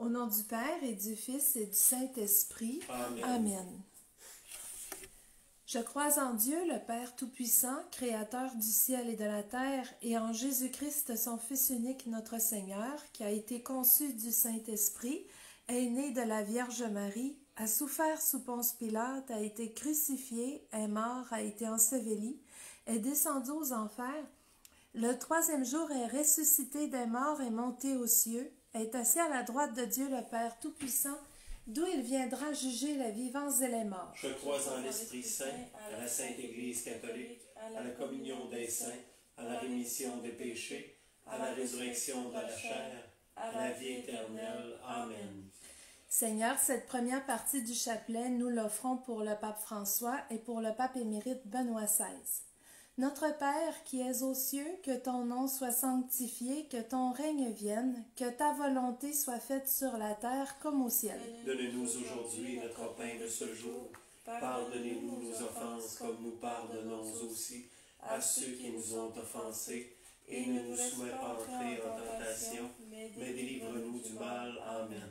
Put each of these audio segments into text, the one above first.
Au nom du Père et du Fils et du Saint-Esprit. Amen. Amen. Je crois en Dieu, le Père Tout-Puissant, Créateur du ciel et de la terre, et en Jésus-Christ, son Fils unique, notre Seigneur, qui a été conçu du Saint-Esprit, est né de la Vierge Marie, a souffert sous Ponce Pilate, a été crucifié, est mort, a été enseveli, est descendu aux enfers. Le troisième jour est ressuscité des morts et monté aux cieux, est assis à la droite de Dieu le Père Tout-Puissant, d'où il viendra juger les vivants et les morts. Je crois en l'Esprit Saint, à la Sainte Église catholique, à la communion des saints, à la rémission des péchés, à la résurrection de la chair, à la vie éternelle. Amen. Seigneur, cette première partie du chapelet, nous l'offrons pour le pape François et pour le pape émérite Benoît XVI. Notre Père qui es aux cieux, que ton nom soit sanctifié, que ton règne vienne, que ta volonté soit faite sur la terre comme au ciel. Donne-nous aujourd'hui notre pain de ce jour. Pardonnez-nous nos offenses comme nous pardonnons aussi à ceux qui nous ont offensés. Et ne nous soumets pas entrer en tentation, mais délivre-nous du mal. Amen.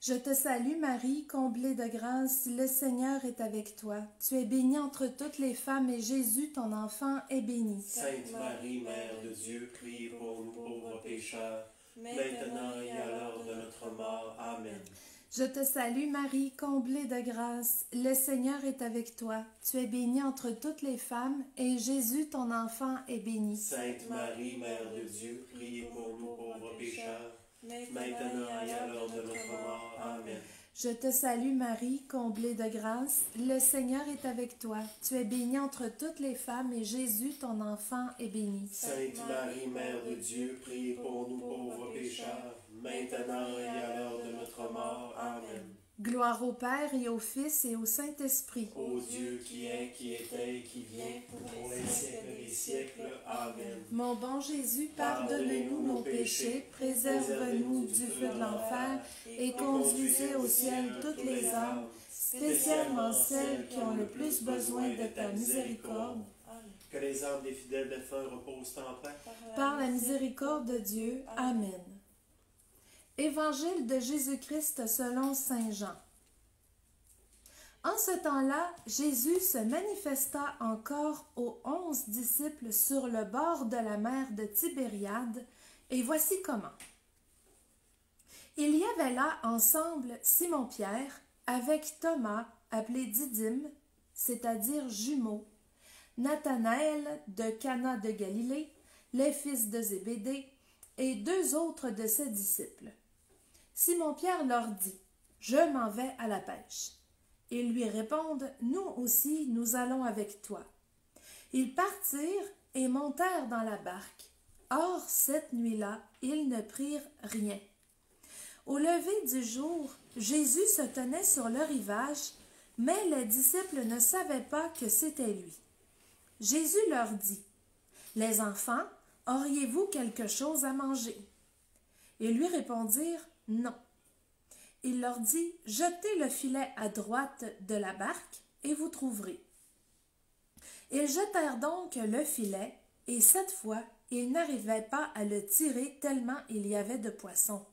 Je te salue Marie, comblée de grâce, le Seigneur est avec toi. Tu es bénie entre toutes les femmes et Jésus, ton enfant, est béni. Sainte Marie, Mère de Dieu, prie pour nous pauvres pécheurs, maintenant et à l'heure de notre mort. Amen. Je te salue Marie, comblée de grâce, le Seigneur est avec toi. Tu es bénie entre toutes les femmes et Jésus, ton enfant, est béni. Sainte Marie, Mère de Dieu, prie pour nous pauvres pécheurs, maintenant et à l'heure de notre mort. Amen. Je te salue Marie, comblée de grâce, le Seigneur est avec toi. Tu es bénie entre toutes les femmes et Jésus, ton enfant, est béni. Sainte Marie, Mère de Dieu, prie pour nous pauvres pécheurs, maintenant et à l'heure de notre mort. Amen. Gloire au Père et au Fils et au Saint-Esprit. Ô Dieu qui est, qui était et qui vient, pour les siècles des siècles. Amen. Mon bon Jésus, pardonnez-nous nos péchés, préserve-nous du feu de l'enfer et conduisez au ciel toutes les âmes, spécialement celles qui ont le plus besoin de ta miséricorde. Que les âmes des fidèles défunts reposent en paix. Par la miséricorde de Dieu. Amen. Évangile de Jésus-Christ selon saint Jean. En ce temps-là, Jésus se manifesta encore aux 11 disciples sur le bord de la mer de Tibériade, et voici comment. Il y avait là ensemble Simon-Pierre, avec Thomas, appelé Didyme, c'est-à-dire jumeau, Nathanaël de Cana de Galilée, les fils de Zébédée, et 2 autres de ses disciples. Simon-Pierre leur dit, « Je m'en vais à la pêche. » Ils lui répondent, « Nous aussi, nous allons avec toi. » Ils partirent et montèrent dans la barque. Or, cette nuit-là, ils ne prirent rien. Au lever du jour, Jésus se tenait sur le rivage, mais les disciples ne savaient pas que c'était lui. Jésus leur dit, « Les enfants, auriez-vous quelque chose à manger? » Ils lui répondirent, « Non. » Il leur dit, « Jetez le filet à droite de la barque, et vous trouverez. » Ils jetèrent donc le filet, et cette fois, ils n'arrivaient pas à le tirer tellement il y avait de poissons.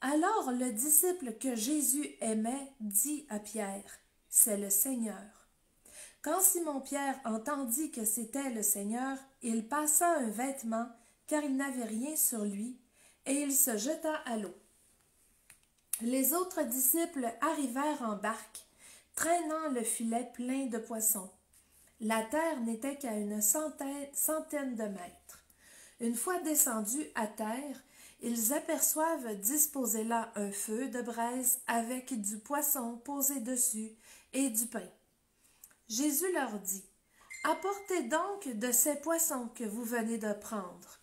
Alors le disciple que Jésus aimait dit à Pierre, « C'est le Seigneur. » Quand Simon-Pierre entendit que c'était le Seigneur, il passa un vêtement, car il n'avait rien sur lui, et il se jeta à l'eau. Les autres disciples arrivèrent en barque, traînant le filet plein de poissons. La terre n'était qu'à une centaine de mètres. Une fois descendus à terre, ils aperçoivent disposé là un feu de braise avec du poisson posé dessus et du pain. Jésus leur dit, « Apportez donc de ces poissons que vous venez de prendre. »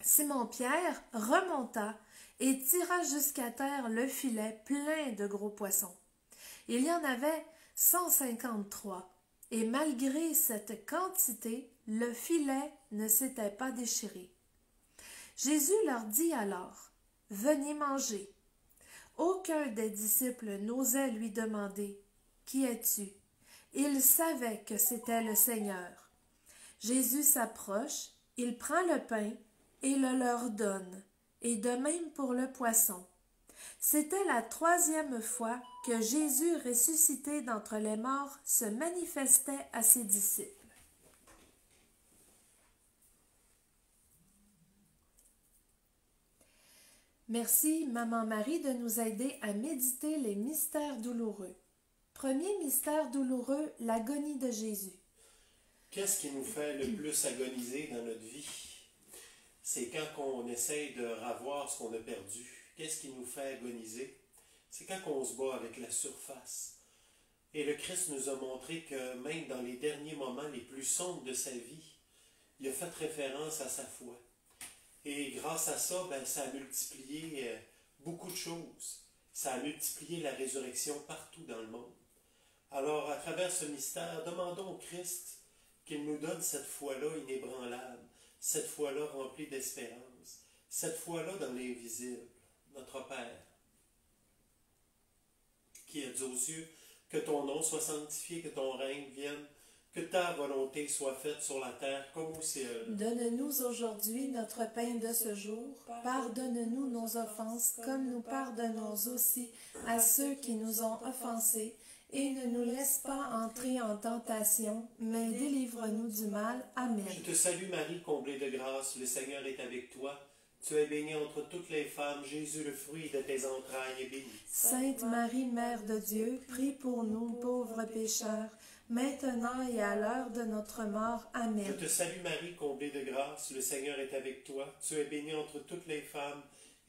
Simon-Pierre remonta et tira jusqu'à terre le filet plein de gros poissons. Il y en avait 153, et malgré cette quantité, le filet ne s'était pas déchiré. Jésus leur dit alors, « Venez manger. » Aucun des disciples n'osait lui demander, « Qui es-tu? » Il savait que c'était le Seigneur. Jésus s'approche, il prend le pain et le leur donne, et de même pour le poisson. C'était la 3e fois que Jésus, ressuscité d'entre les morts, se manifestait à ses disciples. Merci, Maman Marie, de nous aider à méditer les mystères douloureux. Premier mystère douloureux, l'agonie de Jésus. Qu'est-ce qui nous fait le plus agoniser dans notre vie? C'est quand on essaye de ravoir ce qu'on a perdu. Qu'est-ce qui nous fait agoniser? C'est quand on se bat avec la surface. Et le Christ nous a montré que même dans les derniers moments les plus sombres de sa vie, il a fait référence à sa foi. Et grâce à ça, ça a multiplié beaucoup de choses. Ça a multiplié la résurrection partout dans le monde. Alors, à travers ce mystère, demandons au Christ qu'il nous donne cette foi-là inébranlable, cette foi-là remplie d'espérance, cette foi-là dans l'invisible, notre Père, qui est aux cieux, que ton nom soit sanctifié, que ton règne vienne, que ta volonté soit faite sur la terre comme au ciel. Donne-nous aujourd'hui notre pain de ce jour. Pardonne-nous nos offenses, comme nous pardonnons aussi à ceux qui nous ont offensés. Et ne nous laisse pas entrer en tentation, mais délivre-nous du mal. Amen. Je te salue Marie, comblée de grâce, le Seigneur est avec toi. Tu es bénie entre toutes les femmes, Jésus, le fruit de tes entrailles, est béni. Sainte Marie, Mère de Dieu, prie pour nous pauvres pécheurs, maintenant et à l'heure de notre mort. Amen. Je te salue Marie, comblée de grâce, le Seigneur est avec toi. Tu es bénie entre toutes les femmes,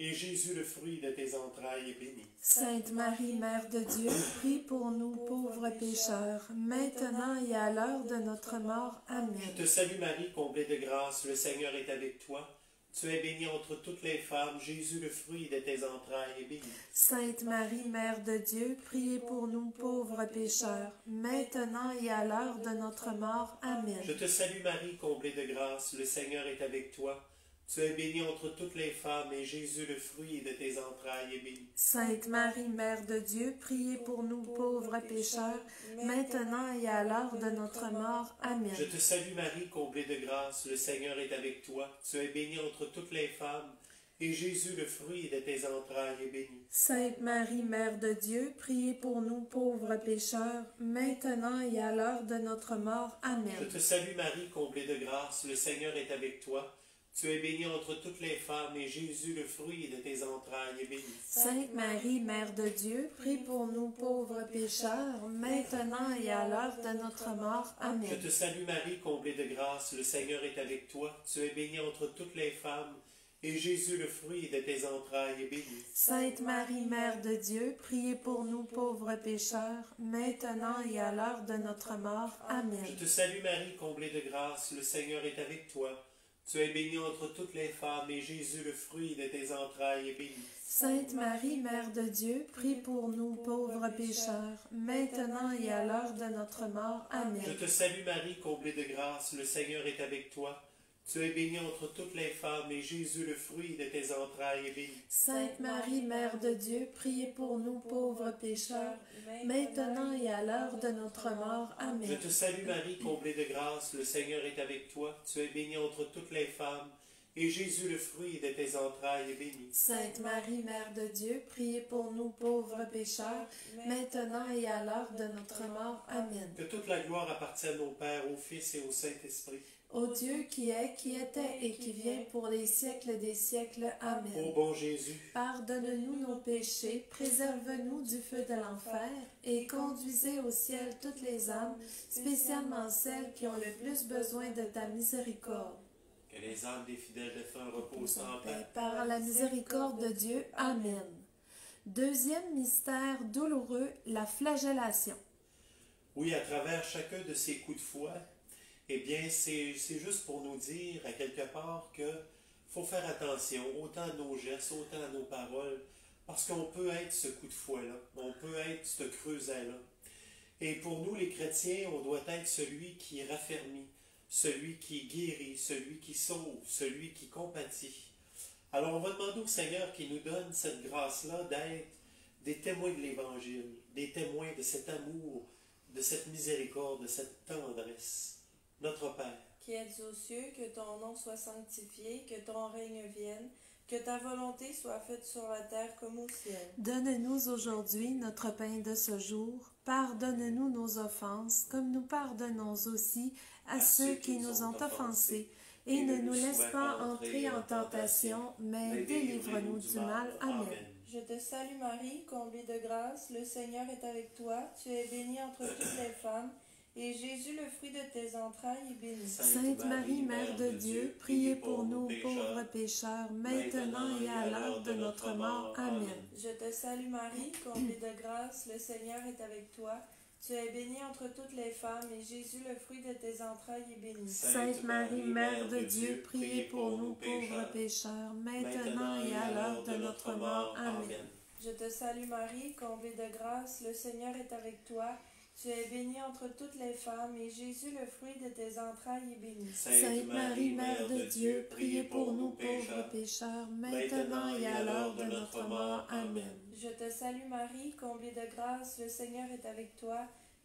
et Jésus, le fruit de tes entrailles, est béni. Sainte Marie, Mère de Dieu, prie pour nous pauvres pécheurs, maintenant et à l'heure de notre mort. Amen. Je te salue Marie, comblée de grâce, le Seigneur est avec toi. Tu es bénie entre toutes les femmes, Jésus, le fruit de tes entrailles, est béni. Sainte Marie, Mère de Dieu, priez pour nous pauvres pécheurs, maintenant et à l'heure de notre mort. Amen. Je te salue Marie, comblée de grâce, le Seigneur est avec toi. Tu es bénie entre toutes les femmes, et Jésus, le fruit de tes entrailles, est béni. Sainte Marie, Mère de Dieu, priez pour nous pauvres pécheurs, maintenant et à l'heure de notre mort. Amen. Je te salue Marie, comblée de grâce, le Seigneur est avec toi. Tu es bénie entre toutes les femmes, et Jésus, le fruit de tes entrailles, est béni. Sainte Marie, Mère de Dieu, priez pour nous pauvres pécheurs, maintenant et à l'heure de notre mort. Amen. Je te salue Marie, comblée de grâce, le Seigneur est avec toi. Tu es bénie entre toutes les femmes, et Jésus, le fruit de tes entrailles, est béni. Sainte Marie, Mère de Dieu, prie pour nous pauvres pécheurs, maintenant et à l'heure de notre mort. Amen. Je te salue Marie, comblée de grâce, le Seigneur est avec toi. Tu es bénie entre toutes les femmes, et Jésus, le fruit de tes entrailles, est béni. Sainte Marie, Mère de Dieu, priez pour nous pauvres pécheurs, maintenant et à l'heure de notre mort. Amen. Je te salue Marie, comblée de grâce, le Seigneur est avec toi. Tu es bénie entre toutes les femmes, et Jésus, le fruit de tes entrailles, est béni. Sainte Marie, Mère de Dieu, prie pour nous pauvres pécheurs, maintenant et à l'heure de notre mort. Amen. Je te salue Marie, comblée de grâce, le Seigneur est avec toi. Tu es bénie entre toutes les femmes, et Jésus, le fruit de tes entrailles, est béni. Sainte Marie, Mère de Dieu, priez pour nous pauvres pécheurs, maintenant et à l'heure de notre mort. Amen. Je te salue Marie, comblée de grâce, le Seigneur est avec toi. Tu es bénie entre toutes les femmes, et Jésus, le fruit de tes entrailles, est béni. Sainte Marie, Mère de Dieu, priez pour nous pauvres pécheurs, maintenant et à l'heure de notre mort. Amen. Que toute la gloire appartienne au Père, au Fils et au Saint-Esprit. Ô Dieu qui est, qui était et qui vient pour les siècles des siècles. Amen. Ô bon Jésus, pardonne-nous nos péchés, préserve-nous du feu de l'enfer et conduisez au ciel toutes les âmes, spécialement celles qui ont le plus besoin de ta miséricorde. que les âmes des fidèles défunts reposent en paix. Par la miséricorde de Dieu. Amen. Deuxième mystère douloureux, la flagellation. Oui, à travers chacun de ces coups de fouet, eh bien, c'est juste pour nous dire, à quelque part, que faut faire attention, autant à nos gestes, autant à nos paroles, parce qu'on peut être ce coup de fouet-là, on peut être ce creuset-là. Et pour nous, les chrétiens, on doit être celui qui raffermit, celui qui guérit, celui qui sauve, celui qui compatit. Alors, on va demander au Seigneur qui nous donne cette grâce-là d'être des témoins de l'Évangile, des témoins de cet amour, de cette miséricorde, de cette tendresse. Notre Père, qui êtes aux cieux, que ton nom soit sanctifié, que ton règne vienne, Que ta volonté soit faite sur la terre comme au ciel. Donne-nous aujourd'hui notre pain de ce jour. Pardonne-nous nos offenses, comme nous pardonnons aussi à ceux qui nous ont offensés. Et ne nous laisse pas entrer en tentation, mais délivre-nous du mal. Amen. Je te salue Marie, comblée de grâce, le Seigneur est avec toi. Tu es bénie entre toutes les femmes, et Jésus, le fruit de tes entrailles, est béni. Sainte Marie, Mère de Dieu, priez pour nous pauvres pécheurs, maintenant et à l'heure de notre mort. Amen. Je te salue Marie, comblée de grâce, le Seigneur est avec toi. Tu es bénie entre toutes les femmes, et Jésus, le fruit de tes entrailles, est béni. Sainte Marie, Mère de Dieu, priez pour nous pauvres pécheurs, maintenant et à l'heure de notre mort. Amen. Je te salue Marie, comblée de grâce, le Seigneur est avec toi. Tu es bénie entre toutes les femmes, et Jésus, le fruit de tes entrailles, est béni. Sainte Marie, Mère de Dieu, priez pour nous pauvres pécheurs, maintenant et à l'heure de notre mort. Amen. Je te salue Marie, comblée de grâce, le Seigneur est avec toi.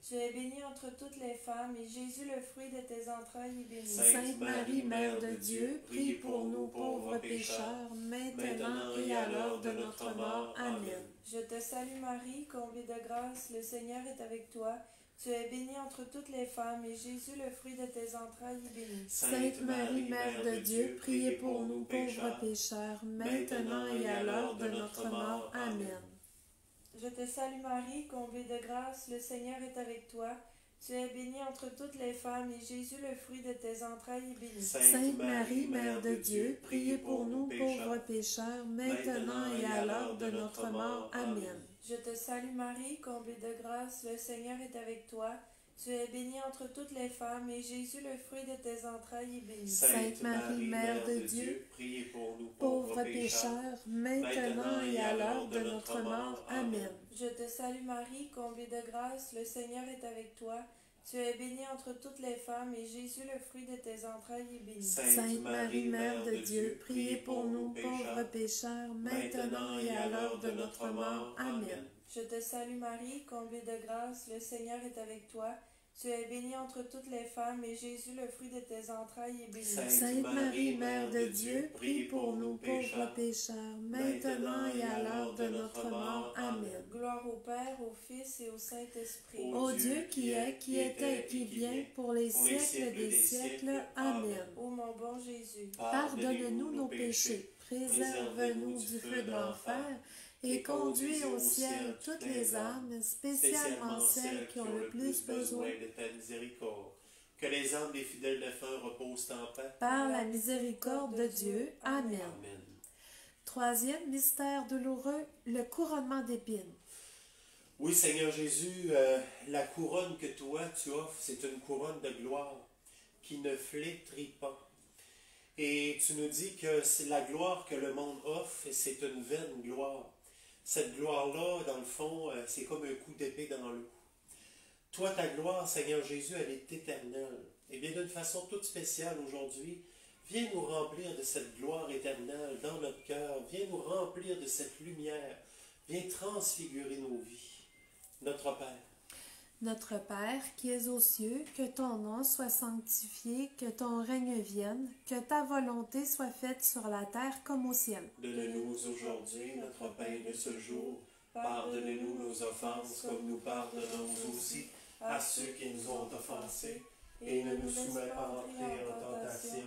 Tu es bénie entre toutes les femmes, et Jésus, le fruit de tes entrailles, est béni. Sainte Marie, Mère de Dieu, priez pour nous pauvres pécheurs, maintenant et à l'heure de notre mort. Amen. Je te salue Marie, comblée de grâce, le Seigneur est avec toi. Tu es bénie entre toutes les femmes, et Jésus, le fruit de tes entrailles, est béni. Sainte Marie, Mère de Dieu, priez pour nous pauvres pécheurs, maintenant et à l'heure de notre mort. Amen. Je te salue Marie, comblée de grâce, le Seigneur est avec toi. Tu es bénie entre toutes les femmes, et Jésus, le fruit de tes entrailles, est béni. Sainte Marie, Mère de Dieu, priez pour nous pauvres pécheurs, maintenant et à l'heure de notre mort. Amen. Je te salue Marie, comblée de grâce, le Seigneur est avec toi. Tu es bénie entre toutes les femmes, et Jésus, le fruit de tes entrailles, est béni. Sainte Marie, Mère de Dieu, priez pour nous pauvres pécheurs, maintenant et à l'heure de notre mort. Amen. Je te salue Marie, comblée de grâce, le Seigneur est avec toi. Tu es bénie entre toutes les femmes, et Jésus, le fruit de tes entrailles, est béni. Sainte Marie, Mère de Dieu, priez pour nous pauvres pécheurs, maintenant et à l'heure de notre mort. Amen. Je te salue Marie, comblée de grâce, le Seigneur est avec toi. Tu es bénie entre toutes les femmes, et Jésus, le fruit de tes entrailles, est béni. Sainte Marie, Mère de Dieu, priez pour nous pauvres pécheurs, maintenant et à l'heure de notre mort. Amen. Gloire au Père, au Fils et au Saint-Esprit. Ô Dieu qui est, qui était et qui vient, pour les siècles des siècles. Amen. Ô mon bon Jésus, pardonne-nous nos péchés, préserve-nous du feu de l'enfer, et conduis au ciel toutes les âmes, spécialement celles qui ont le plus besoin de ta miséricorde. Que les âmes des fidèles défunts reposent en paix. par la miséricorde de Dieu. Amen. Amen. Troisième mystère douloureux, le couronnement d'épines. Oui, Seigneur Jésus, la couronne que toi tu offres, c'est une couronne de gloire qui ne flétrit pas. Et tu nous dis que c'est la gloire que le monde offre, et c'est une vaine gloire. Cette gloire-là, dans le fond, c'est comme un coup d'épée dans l'eau. Toi, ta gloire, Seigneur Jésus, elle est éternelle. Et bien, d'une façon toute spéciale aujourd'hui, viens nous remplir de cette gloire éternelle dans notre cœur. Viens nous remplir de cette lumière. Viens transfigurer nos vies. Notre Père. Notre Père qui es aux cieux, que ton nom soit sanctifié, que ton règne vienne, que ta volonté soit faite sur la terre comme au ciel. Donne-nous aujourd'hui notre pain de ce jour. Pardonnez-nous nos offenses comme nous pardonnons aussi à ceux qui nous ont offensés. Et ne nous soumets pas entrer en tentation,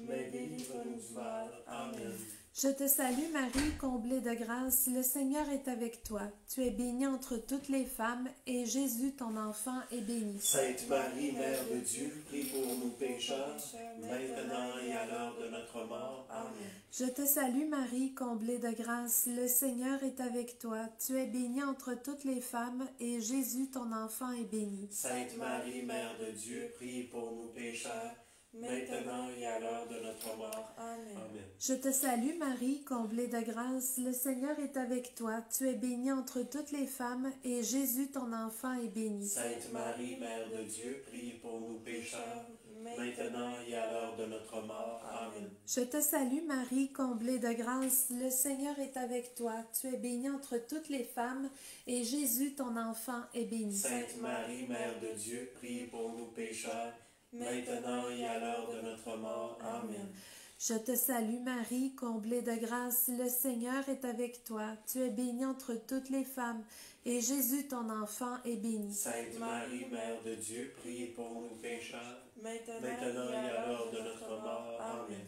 mais délivre-nous du mal. Amen. Je te salue Marie, comblée de grâce, le Seigneur est avec toi. Tu es bénie entre toutes les femmes, et Jésus, ton enfant, est béni. Sainte Marie, Mère de Dieu, prie pour nous pécheurs, maintenant et à l'heure de notre mort. Amen. Je te salue Marie, comblée de grâce, le Seigneur est avec toi. Tu es bénie entre toutes les femmes, et Jésus, ton enfant, est béni. Sainte Marie, Mère de Dieu, prie pour nous pécheurs, maintenant et à l'heure de notre mort. Amen. Amen. Je te salue Marie, comblée de grâce, le Seigneur est avec toi. Tu es bénie entre toutes les femmes, et Jésus, ton enfant, est béni. Sainte Marie, Mère de Dieu, prie pour nous pécheurs, maintenant et à l'heure de notre mort. Amen. Je te salue Marie, comblée de grâce, le Seigneur est avec toi. Tu es bénie entre toutes les femmes, et Jésus, ton enfant, est béni. Sainte Marie, Mère de Dieu, prie pour nous pécheurs, maintenant et à l'heure de notre mort. Amen. Je te salue Marie, comblée de grâce, le Seigneur est avec toi. Tu es bénie entre toutes les femmes, et Jésus, ton enfant, est béni. Sainte Marie, Mère de Dieu, priez pour nous pécheurs, maintenant et à l'heure de notre mort. Amen.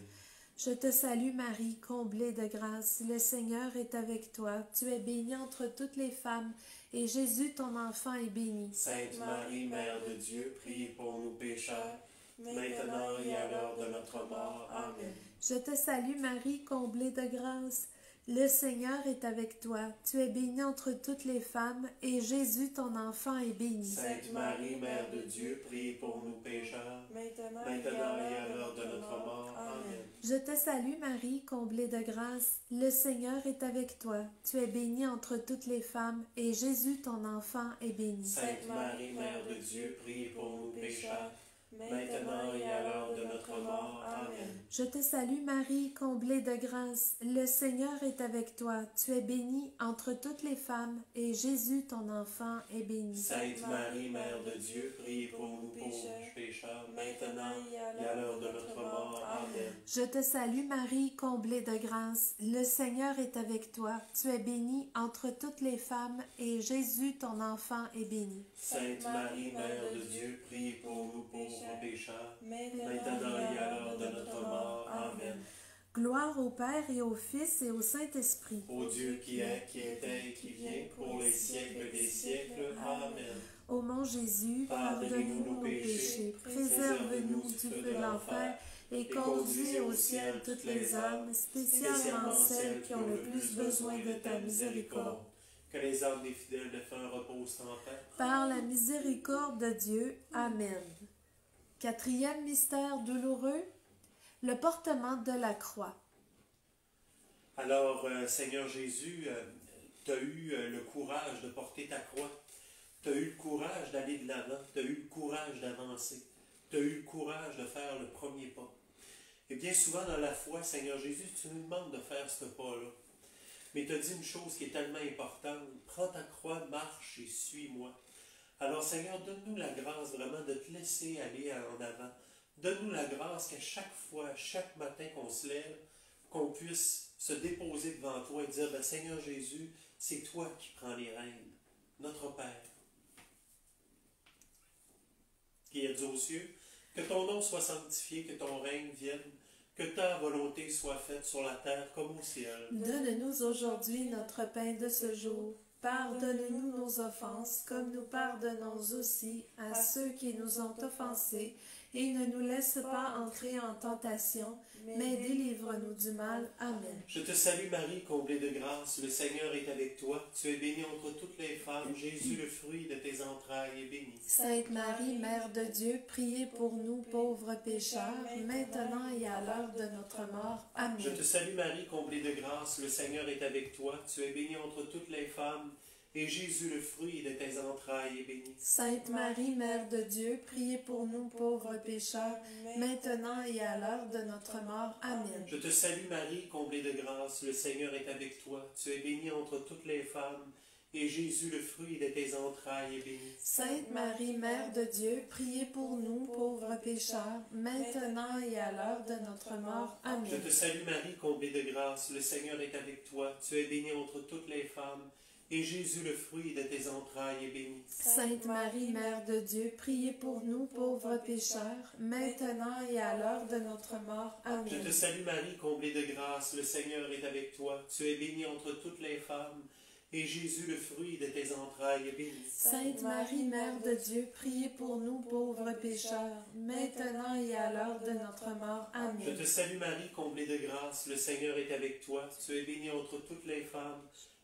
Je te salue Marie, comblée de grâce, le Seigneur est avec toi. Tu es bénie entre toutes les femmes, et Jésus, ton enfant, est béni. Sainte Marie, Mère de Dieu, priez pour nous pécheurs, maintenant et à l'heure de notre mort. Amen. Je te salue Marie, comblée de grâce, le Seigneur est avec toi. Tu es bénie entre toutes les femmes, et Jésus, ton enfant, est béni. Sainte Marie, Mère de Dieu, priez pour nous pécheurs, maintenant et à l'heure de notre mort. Amen. Je te salue Marie, comblée de grâce, le Seigneur est avec toi. Tu es bénie entre toutes les femmes, et Jésus, ton enfant, est béni. Sainte Marie, Mère de Dieu, priez pour nous pécheurs, maintenant et à l'heure de notre mort. Amen. Je te salue Marie, comblée de grâce, le Seigneur est avec toi. Tu es bénie entre toutes les femmes, et Jésus, ton enfant, est béni. Sainte Marie, Mère de Dieu, priez pour nous pauvres pécheurs, maintenant et à l'heure de notre mort. Amen. Je te salue Marie, comblée de grâce, le Seigneur est avec toi. Tu es bénie entre toutes les femmes, et Jésus, ton enfant, est béni. Sainte Marie, Mère de Dieu, priez pour nous pauvres pécheurs, maintenant et à l'heure de notre mort. Amen. Gloire au Père et au Fils et au Saint-Esprit. Ô Dieu qui est, qui était et qui vient, pour les siècles des siècles. Amen. Ô mon Jésus, pardonne-nous nos péchés, préserve-nous du feu de l'enfer, et conduis au ciel toutes les âmes, spécialement celles qui ont le plus besoin de ta miséricorde. Que les âmes des fidèles défunts reposent en paix. Par la miséricorde de Dieu. Amen. Quatrième mystère douloureux, le portement de la croix. Alors, Seigneur Jésus, tu as eu le courage de porter ta croix. Tu as eu le courage d'aller de l'avant. Tu as eu le courage d'avancer. Tu as eu le courage de faire le premier pas. Et bien souvent dans la foi, Seigneur Jésus, tu nous demandes de faire ce pas-là. Mais tu as dit une chose qui est tellement importante. Prends ta croix, marche et suis-moi. Alors, Seigneur, donne-nous la grâce vraiment de te laisser aller en avant. Donne-nous la grâce qu'à chaque fois, chaque matin qu'on se lève, qu'on puisse se déposer devant toi et dire, ben, Seigneur Jésus, c'est toi qui prends les rênes, notre Père, qui es aux cieux, que ton nom soit sanctifié, que ton règne vienne, que ta volonté soit faite sur la terre comme au ciel. Donne-nous aujourd'hui notre pain de ce jour. Pardonne-nous nos offenses, comme nous pardonnons aussi à ceux qui nous ont offensés, et ne nous laisse pas entrer en tentation, mais délivre-nous du mal. Amen. Je te salue Marie, comblée de grâce, le Seigneur est avec toi. Tu es bénie entre toutes les femmes, Jésus, le fruit de tes entrailles, est béni. Sainte Marie, Mère de Dieu, priez pour nous pauvres pécheurs, maintenant et à l'heure de notre mort. Amen. Je te salue Marie, comblée de grâce, le Seigneur est avec toi. Tu es bénie entre toutes les femmes, et Jésus, le fruit de tes entrailles, est béni. Sainte Marie, Mère de Dieu, priez pour nous pauvres pécheurs, maintenant et à l'heure de notre mort. Amen. Je te salue Marie, comblée de grâce, le Seigneur est avec toi. Tu es bénie entre toutes les femmes, et Jésus, le fruit de tes entrailles, est béni. Sainte Marie, Mère de Dieu, priez pour nous pauvres pécheurs, maintenant et à l'heure de notre mort. Amen. Je te salue Marie, comblée de grâce, le Seigneur est avec toi. Tu es bénie entre toutes les femmes, et Jésus, le fruit de tes entrailles, est béni. Sainte Marie, Mère de Dieu, priez pour nous pauvres pécheurs, maintenant et à l'heure de notre mort. Amen. Je te salue Marie, comblée de grâce, le Seigneur est avec toi. Tu es bénie entre toutes les femmes, et Jésus, le fruit de tes entrailles, est béni. Sainte Marie, Mère de Dieu, priez pour nous pauvres pécheurs, maintenant et à l'heure de notre mort. Amen. Je te salue Marie, comblée de grâce, le Seigneur est avec toi. Tu es bénie entre toutes les femmes,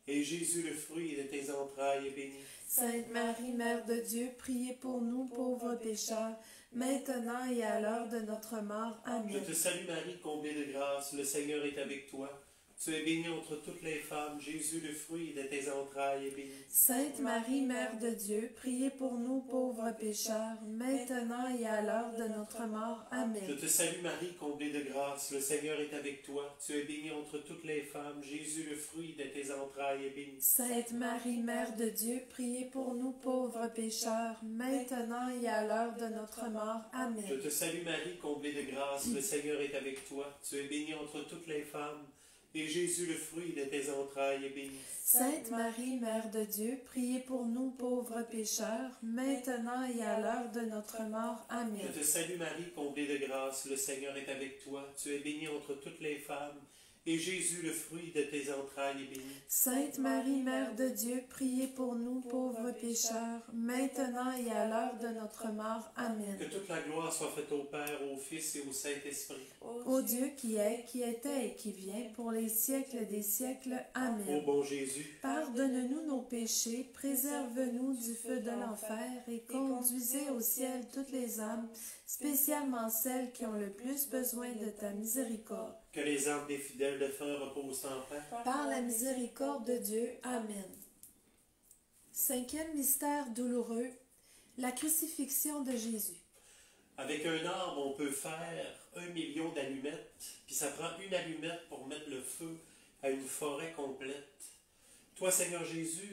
et Jésus, le fruit de tes entrailles, est béni. Sainte Marie, Mère de Dieu, priez pour nous pauvres pécheurs, maintenant et à l'heure de notre mort. Amen. Je te salue Marie, comblée de grâce, le Seigneur est avec toi. Tu es bénie entre toutes les femmes, Jésus, le fruit de tes entrailles, est béni. Sainte Marie, Mère de Dieu, priez pour nous pauvres pécheurs, maintenant et à l'heure de notre mort. Amen. Je te salue Marie, comblée de grâce, le Seigneur est avec toi. Tu es bénie entre toutes les femmes, Jésus, le fruit de tes entrailles, est béni. Sainte Marie, Mère de Dieu, priez pour nous pauvres pécheurs, maintenant et à l'heure de notre mort. Amen. Je te salue Marie, comblée de grâce, le Seigneur est avec toi. Tu es bénie entre toutes les femmes, et Jésus, le fruit de tes entrailles, est béni. Sainte Marie, Mère de Dieu, priez pour nous pauvres pécheurs, maintenant et à l'heure de notre mort. Amen. Je te salue Marie, comblée de grâce, le Seigneur est avec toi. Tu es bénie entre toutes les femmes, et Jésus, le fruit de tes entrailles, est béni. Sainte Marie, Mère de Dieu, priez pour nous pauvres pécheurs, maintenant et à l'heure de notre mort. Amen. Que toute la gloire soit faite au Père, au Fils et au Saint-Esprit. Ô Dieu qui est, qui était et qui vient, pour les siècles des siècles. Amen. Ô bon Jésus, Pardonne-nous nos péchés, préserve-nous du feu de l'enfer et conduisez au ciel toutes les âmes, spécialement celles qui ont le plus besoin de ta miséricorde. que les âmes des fidèles défunts reposent en paix. Par la miséricorde de Dieu. Amen. Cinquième mystère douloureux, la crucifixion de Jésus. Avec un arbre, on peut faire 1 million d'allumettes, puis ça prend une allumette pour mettre le feu à une forêt complète. Toi, Seigneur Jésus,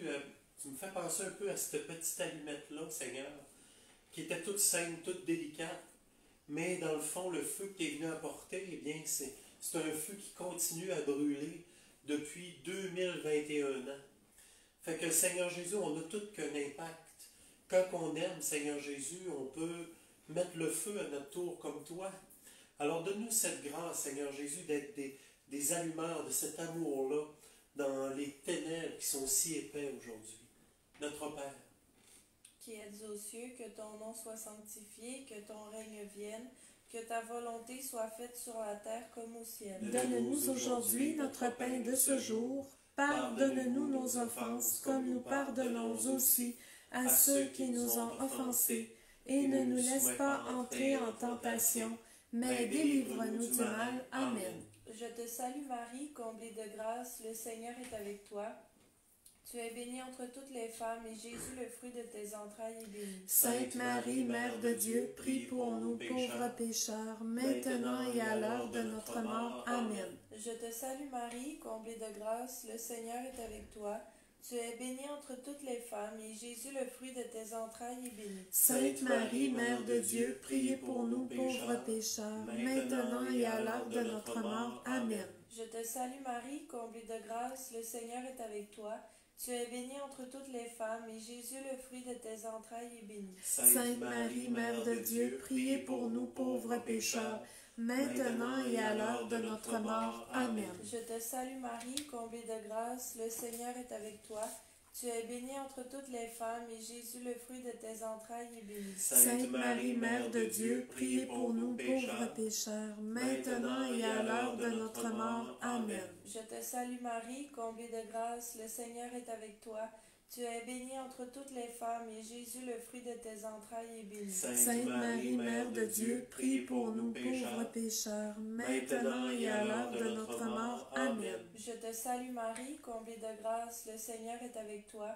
tu me fais penser un peu à cette petite allumette-là, Seigneur, qui était toute saine, toute délicate, mais dans le fond, le feu que tu es venu apporter, eh bien, c'est un feu qui continue à brûler depuis 2021 ans. Fait que, Seigneur Jésus, on a tout qu'un impact. Quand on aime, Seigneur Jésus, on peut mettre le feu à notre tour comme toi. Alors, donne-nous cette grâce, Seigneur Jésus, d'être des allumeurs de cet amour-là dans les ténèbres qui sont si épais aujourd'hui. Notre Père, qui êtes aux cieux, que ton nom soit sanctifié, que ton règne vienne, que ta volonté soit faite sur la terre comme au ciel. Donne-nous aujourd'hui notre pain de ce jour. Pardonne-nous nos offenses, comme nous pardonnons aussi à ceux qui nous ont offensés. Et ne nous laisse pas entrer en tentation, mais délivre-nous du mal. Amen. Je te salue Marie, comblée de grâce, le Seigneur est avec toi. Tu es bénie entre toutes les femmes, et Jésus, le fruit de tes entrailles, est béni. Sainte Marie, Mère de Dieu, prie pour nous pauvres pécheurs, maintenant et à l'heure de notre mort. Amen. Je te salue Marie, comblée de grâce, le Seigneur est avec toi. Tu es bénie entre toutes les femmes, et Jésus, le fruit de tes entrailles, est béni. Sainte Marie, Mère de Dieu, priez pour nous pauvres pécheurs, maintenant et à l'heure de notre mort. Amen. Je te salue Marie, comblée de grâce, le Seigneur est avec toi. Tu es bénie entre toutes les femmes, et Jésus, le fruit de tes entrailles, est béni. Sainte Marie, Mère de Dieu, priez pour nous pauvres pécheurs, maintenant et à l'heure de notre mort. Amen. Je te salue Marie, comblée de grâce, le Seigneur est avec toi. Tu es bénie entre toutes les femmes, et Jésus, le fruit de tes entrailles, est béni. Sainte Marie, Mère de Dieu, priez pour nous pauvres pécheurs, maintenant et à l'heure de notre mort. Amen. Je te salue Marie, comblée de grâce, le Seigneur est avec toi. Tu es bénie entre toutes les femmes, et Jésus, le fruit de tes entrailles, est béni. Sainte Marie, Mère de Dieu, prie pour nous pauvres pécheurs, maintenant et à l'heure de notre mort. Amen. Je te salue Marie, comblée de grâce, le Seigneur est avec toi.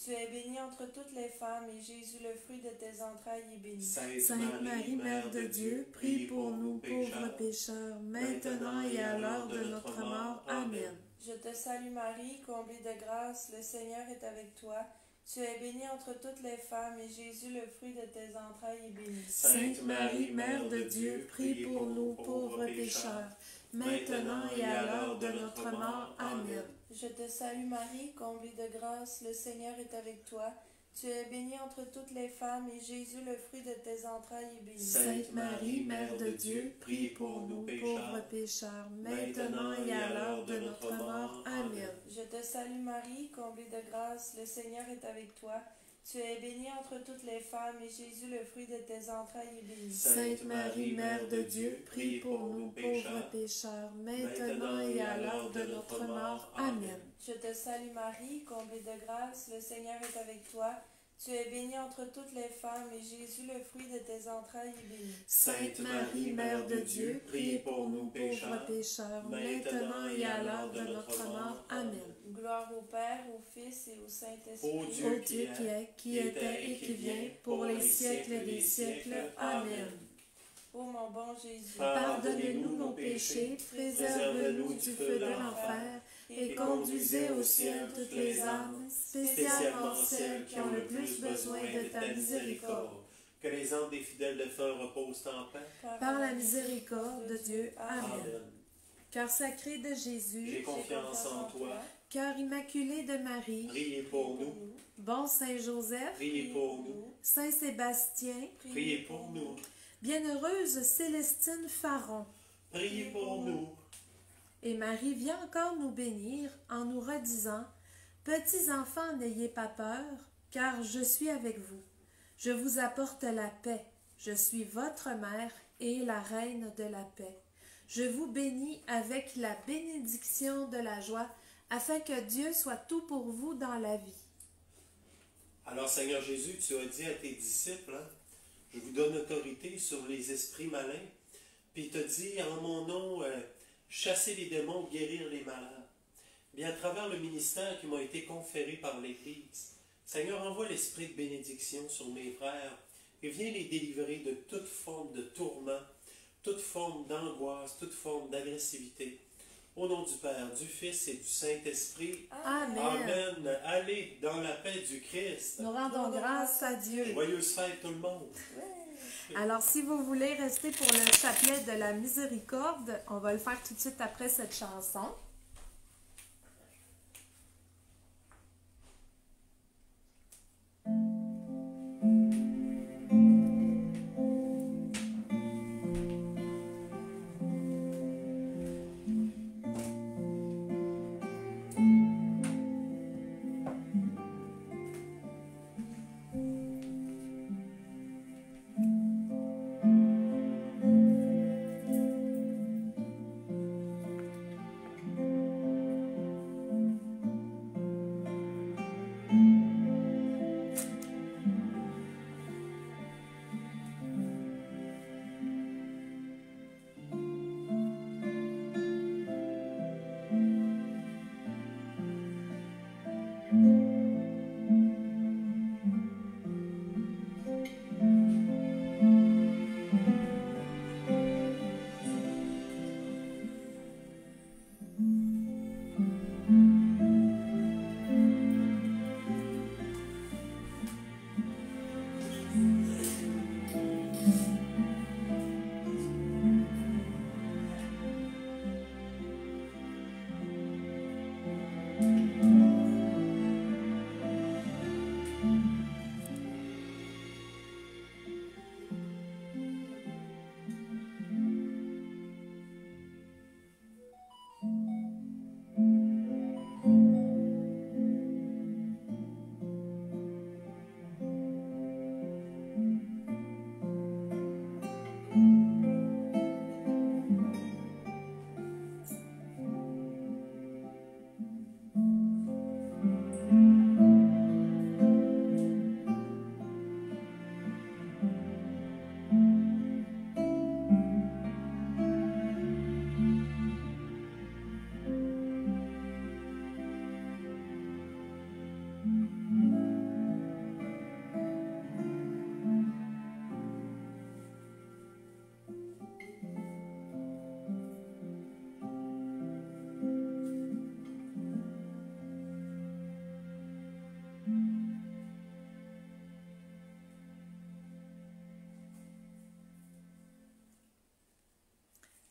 Tu es bénie entre toutes les femmes, et Jésus, le fruit de tes entrailles, est béni. Sainte Marie, Mère de Dieu, prie pour nous pauvres pécheurs, maintenant et à l'heure de notre mort. Amen. Je te salue Marie, comblée de grâce, le Seigneur est avec toi. Tu es bénie entre toutes les femmes, et Jésus, le fruit de tes entrailles, est béni. Sainte Marie, Mère de Dieu, prie pour nous pauvres pécheurs, maintenant et à l'heure de notre mort. Amen. Je te salue Marie, comblée de grâce, le Seigneur est avec toi. Tu es bénie entre toutes les femmes, et Jésus, le fruit de tes entrailles, est béni. Sainte Marie, Mère de Dieu, prie pour nous pauvres pécheurs, maintenant et à l'heure de notre mort. Amen. Je te salue Marie, comblée de grâce, le Seigneur est avec toi. Tu es bénie entre toutes les femmes, et Jésus, le fruit de tes entrailles, est béni. Sainte Marie, Mère de Dieu, prie pour nous pauvres pécheurs, maintenant et à l'heure de notre mort. Amen. Je te salue Marie, comblée de grâce, le Seigneur est avec toi. Tu es bénie entre toutes les femmes, et Jésus, le fruit de tes entrailles, est béni. Sainte Marie, Mère de Dieu, priez pour nous pauvres pécheurs, maintenant et à l'heure de notre mort. Amen. Gloire au Père, au Fils et au Saint-Esprit. Ô Ô Dieu qui était et qui vient, pour les siècles des siècles. Amen. Ô mon bon Jésus, Pardonnez-nous nos péchés, préserve-nous du feu de l'enfer, et conduisez au ciel toutes les âmes, spécialement celles qui ont le plus besoin de ta miséricorde. Que les âmes des fidèles défunts reposent en paix. Par la miséricorde de Dieu. Amen. Amen. Cœur sacré de Jésus, J'ai confiance en toi. cœur immaculé de Marie, Priez pour nous. bon Saint Joseph, Priez pour nous. Saint Sébastien, Priez pour nous. bienheureuse Célestine Faron. Priez pour nous. Et Marie vient encore nous bénir en nous redisant: Petits enfants, n'ayez pas peur, car je suis avec vous. Je vous apporte la paix. Je suis votre mère et la reine de la paix. Je vous bénis avec la bénédiction de la joie, afin que Dieu soit tout pour vous dans la vie. Alors, Seigneur Jésus, tu as dit à tes disciples, je vous donne autorité sur les esprits malins. Puis il t'a dit, en mon nom, chasser les démons, guérir les malades. Bien, à travers le ministère qui m'a été conféré par l'Église, Seigneur, envoie l'esprit de bénédiction sur mes frères et viens les délivrer de toute forme de tourment, toute forme d'angoisse, toute forme d'agressivité. Au nom du Père, du Fils et du Saint-Esprit. Amen. Amen. Allez dans la paix du Christ. Nous rendons grâce à Dieu. Joyeuse fête tout le monde. Alors, si vous voulez rester pour le chapelet de la miséricorde, on va le faire tout de suite après cette chanson.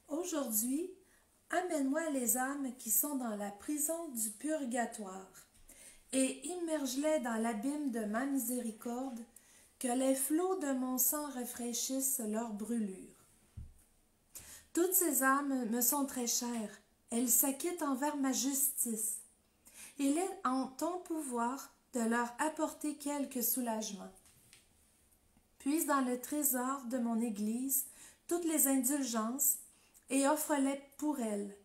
Aujourd'hui, amène-moi les âmes qui sont dans la prison du purgatoire, et immerge-les dans l'abîme de ma miséricorde, que les flots de mon sang rafraîchissent leur brûlure. Toutes ces âmes me sont très chères, elles s'acquittent envers ma justice. Il est en ton pouvoir de leur apporter quelque soulagement. Puise dans le trésor de mon Église toutes les indulgences et offre-les pour elles.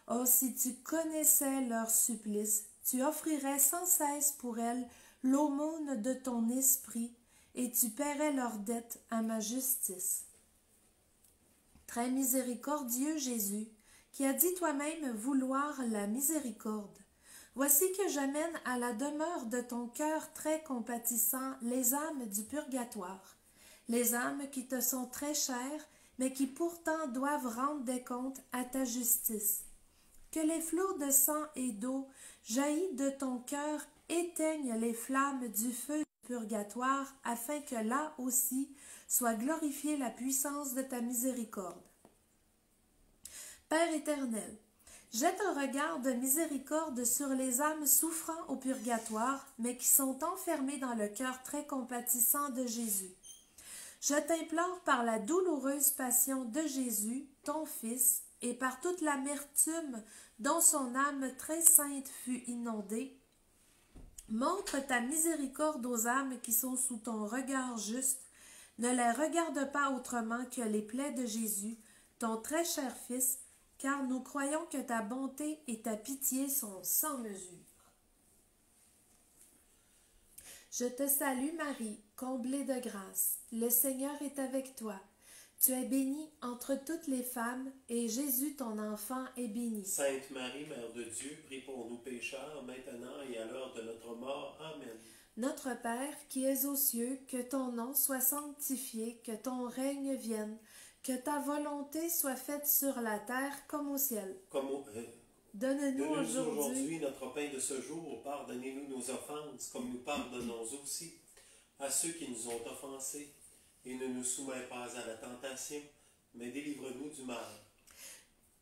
Oh, si tu connaissais leur supplice, tu offrirais sans cesse pour elles l'aumône de ton esprit, et tu paierais leurs dettes à ma justice. Très miséricordieux Jésus, qui as dit toi-même vouloir la miséricorde, voici que j'amène à la demeure de ton cœur très compatissant les âmes du purgatoire, les âmes qui te sont très chères, mais qui pourtant doivent rendre des comptes à ta justice. Que les flots de sang et d'eau jaillis de ton cœur éteignent les flammes du feu du purgatoire, afin que là aussi soit glorifiée la puissance de ta miséricorde. Père éternel, jette un regard de miséricorde sur les âmes souffrant au purgatoire, mais qui sont enfermées dans le cœur très compatissant de Jésus. Je t'implore par la douloureuse passion de Jésus, ton Fils, et par toute l'amertume dont son âme très sainte fut inondée, montre ta miséricorde aux âmes qui sont sous ton regard juste. Ne les regarde pas autrement que les plaies de Jésus, ton très cher Fils, car nous croyons que ta bonté et ta pitié sont sans mesure. Je te salue Marie, comblée de grâce. Le Seigneur est avec toi. Tu es bénie entre toutes les femmes, et Jésus, ton enfant, est béni. Sainte Marie, Mère de Dieu, prie pour nous pécheurs, maintenant et à l'heure de notre mort. Amen. Notre Père, qui es aux cieux, que ton nom soit sanctifié, que ton règne vienne, que ta volonté soit faite sur la terre comme au ciel. Donne-nous aujourd'hui notre pain de ce jour. Pardonnez-nous nos offenses, comme nous pardonnons aussi à ceux qui nous ont offensés. Et ne nous soumets pas à la tentation, mais délivre-nous du mal.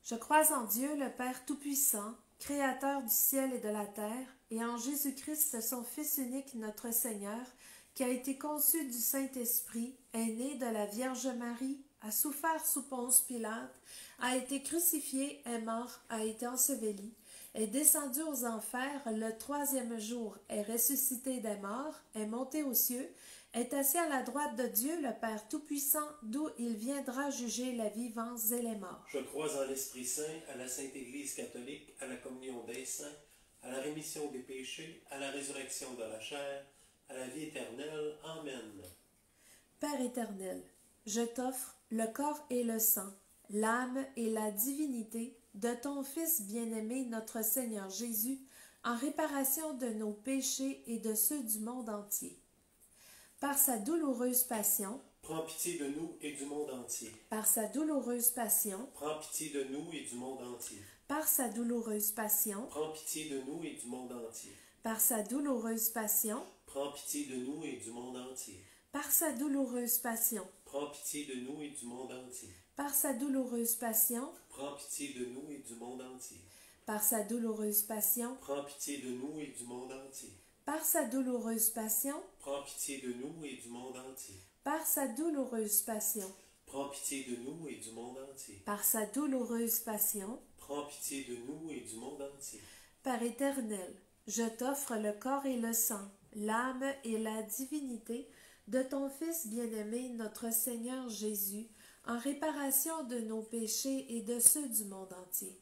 Je crois en Dieu, le Père Tout-Puissant, Créateur du ciel et de la terre, et en Jésus-Christ, son Fils unique, notre Seigneur, qui a été conçu du Saint-Esprit, est né de la Vierge Marie, a souffert sous Ponce Pilate, a été crucifié, est mort, a été enseveli, est descendu aux enfers, le 3e jour est ressuscité des morts, est monté aux cieux, est assis à la droite de Dieu, le Père Tout-Puissant, d'où il viendra juger les vivants et les morts. Je crois en l'Esprit Saint, à la Sainte Église catholique, à la communion des saints, à la rémission des péchés, à la résurrection de la chair, à la vie éternelle. Amen. Père éternel, je t'offre le corps et le sang, l'âme et la divinité de ton Fils bien-aimé, notre Seigneur Jésus, en réparation de nos péchés et de ceux du monde entier. Par sa douloureuse passion, prends pitié de nous et du monde entier. Par sa douloureuse passion, prends pitié de nous et du monde entier. Par sa douloureuse passion, prends pitié de nous et du monde entier. Par sa douloureuse passion, prends pitié de nous et du monde entier. Par sa douloureuse passion, prends pitié de nous et du monde entier. Par sa douloureuse passion, prends pitié de nous et du monde entier. Par sa douloureuse passion, prends pitié de nous et du monde entier. Par sa douloureuse passion, prends pitié de nous et du monde entier. Par sa douloureuse passion, prends pitié de nous et du monde entier. Par sa douloureuse passion, prends pitié de nous et du monde entier. Père éternel, je t'offre le corps et le sang, l'âme et la divinité de ton Fils bien-aimé, notre Seigneur Jésus, en réparation de nos péchés et de ceux du monde entier.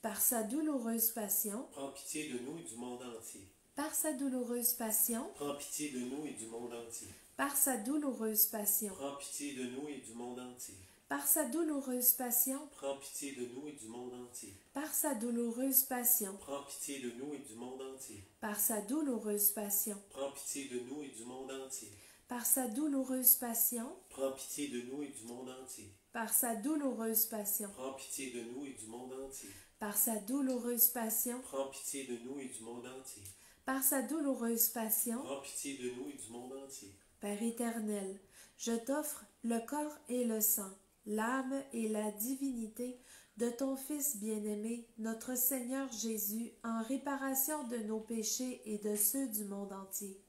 Par sa douloureuse passion, prends pitié de nous et du monde entier. Par sa douloureuse passion, prends pitié de nous et du monde entier. Par sa douloureuse passion, prends pitié de nous et du monde entier. Par sa douloureuse passion, prends pitié de nous et du monde entier. Par sa douloureuse passion, prends pitié de nous et du monde entier. Par sa douloureuse passion, prends pitié de nous et du monde entier. Par sa douloureuse passion, prends pitié de nous et du monde entier. Par sa douloureuse passion, prends pitié de nous et du monde entier. Par sa douloureuse passion, prends pitié de nous et du monde entier. Par sa douloureuse passion, prends pitié de nous et du monde entier. Père éternel, je t'offre le corps et le sang, l'âme et la divinité de ton Fils bien-aimé, notre Seigneur Jésus, en réparation de nos péchés et de ceux du monde entier.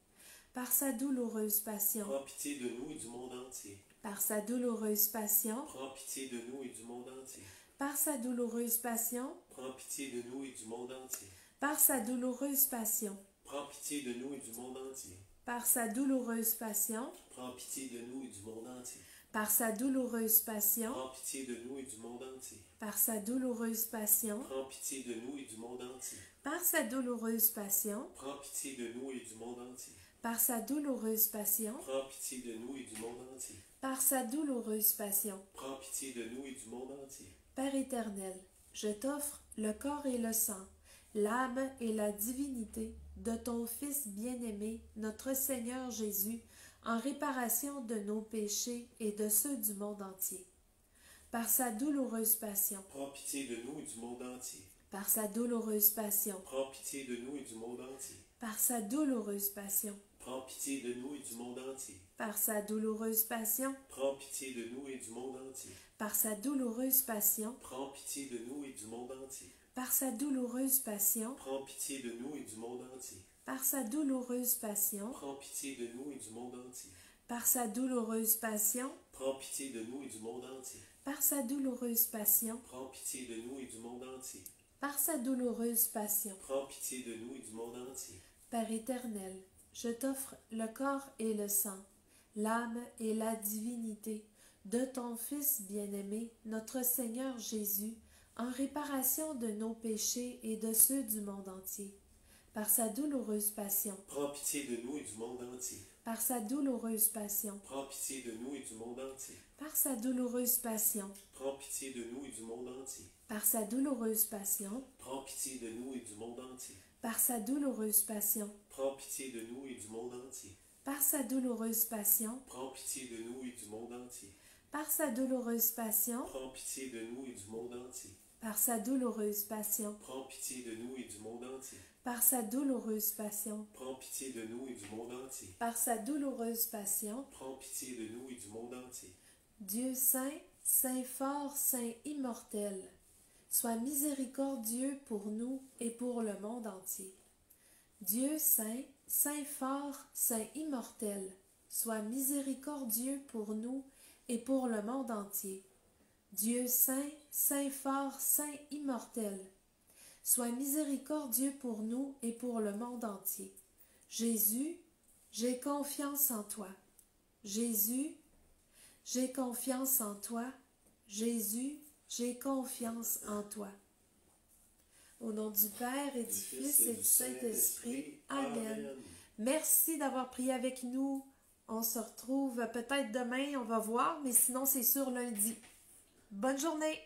Par sa douloureuse passion, prends pitié de nous et du monde entier. Par sa douloureuse passion, prends pitié de nous et du monde entier. Par sa douloureuse passion, prends pitié de nous et du monde entier. Par sa douloureuse passion, prends pitié de nous et du monde entier. Par sa douloureuse passion, prends pitié de nous et du monde entier. Par sa douloureuse passion, prends pitié de nous et du monde entier. Par sa douloureuse passion, prends pitié de nous et du monde entier. Par sa douloureuse passion, prends pitié de nous et du monde entier. par sa douloureuse passion, Prends pitié de nous et du monde entier. par sa douloureuse passion. Prends pitié de nous et du monde entier. Père éternel, je t'offre le corps et le sang, l'âme et la divinité de ton Fils bien-aimé, notre Seigneur Jésus, en réparation de nos péchés et de ceux du monde entier. Par sa douloureuse passion, Prends pitié de nous et du monde entier. par sa douloureuse passion, Prends pitié de nous et du monde entier. par sa douloureuse passion, Prends pitié de nous et du monde entier. par sa douloureuse passion, Prends pitié de nous et du monde entier. par sa douloureuse passion, Prends pitié de nous et du monde entier. par sa douloureuse passion, Prends pitié de nous et du monde entier. par sa douloureuse passion, Prends pitié de nous et du monde entier. par sa douloureuse passion, Prends pitié de nous et du monde entier. par sa douloureuse passion, Prends pitié de nous et du monde entier. par sa douloureuse passion. Prends pitié de nous et du monde entier. Père éternel, je t'offre le corps et le sang, l'âme et la divinité de ton Fils bien-aimé, notre Seigneur Jésus, en réparation de nos péchés et de ceux du monde entier. Par sa douloureuse passion, Prends pitié de nous et du monde entier. par sa douloureuse passion, Prends pitié de nous et du monde entier. par sa douloureuse passion, Prends pitié de nous et du monde entier. par sa douloureuse passion, Prends pitié de nous et du monde entier. par sa douloureuse passion, Prends pitié de nous et du monde entier. par sa douloureuse passion, Prends pitié de nous et du monde entier. par sa douloureuse passion, Prends pitié de nous et du monde entier. par sa douloureuse passion, Prends pitié de nous et du monde entier. par sa douloureuse passion, Prends pitié de nous et du monde entier. par sa douloureuse passion, Prends pitié de nous et du monde entier. Dieu saint, saint fort, saint immortel, sois miséricordieux pour nous et pour le monde entier. Dieu saint, saint fort, saint immortel, sois miséricordieux pour nous et pour le monde entier. Dieu saint, saint fort, saint immortel, sois miséricordieux pour nous et pour le monde entier. Jésus, j'ai confiance en toi. Jésus, j'ai confiance en toi. Jésus, j'ai confiance en toi. Au nom du Père et du Fils et du Saint-Esprit. Amen. Merci d'avoir prié avec nous. On se retrouve peut-être demain, on va voir, mais sinon c'est sûr lundi. Bonne journée!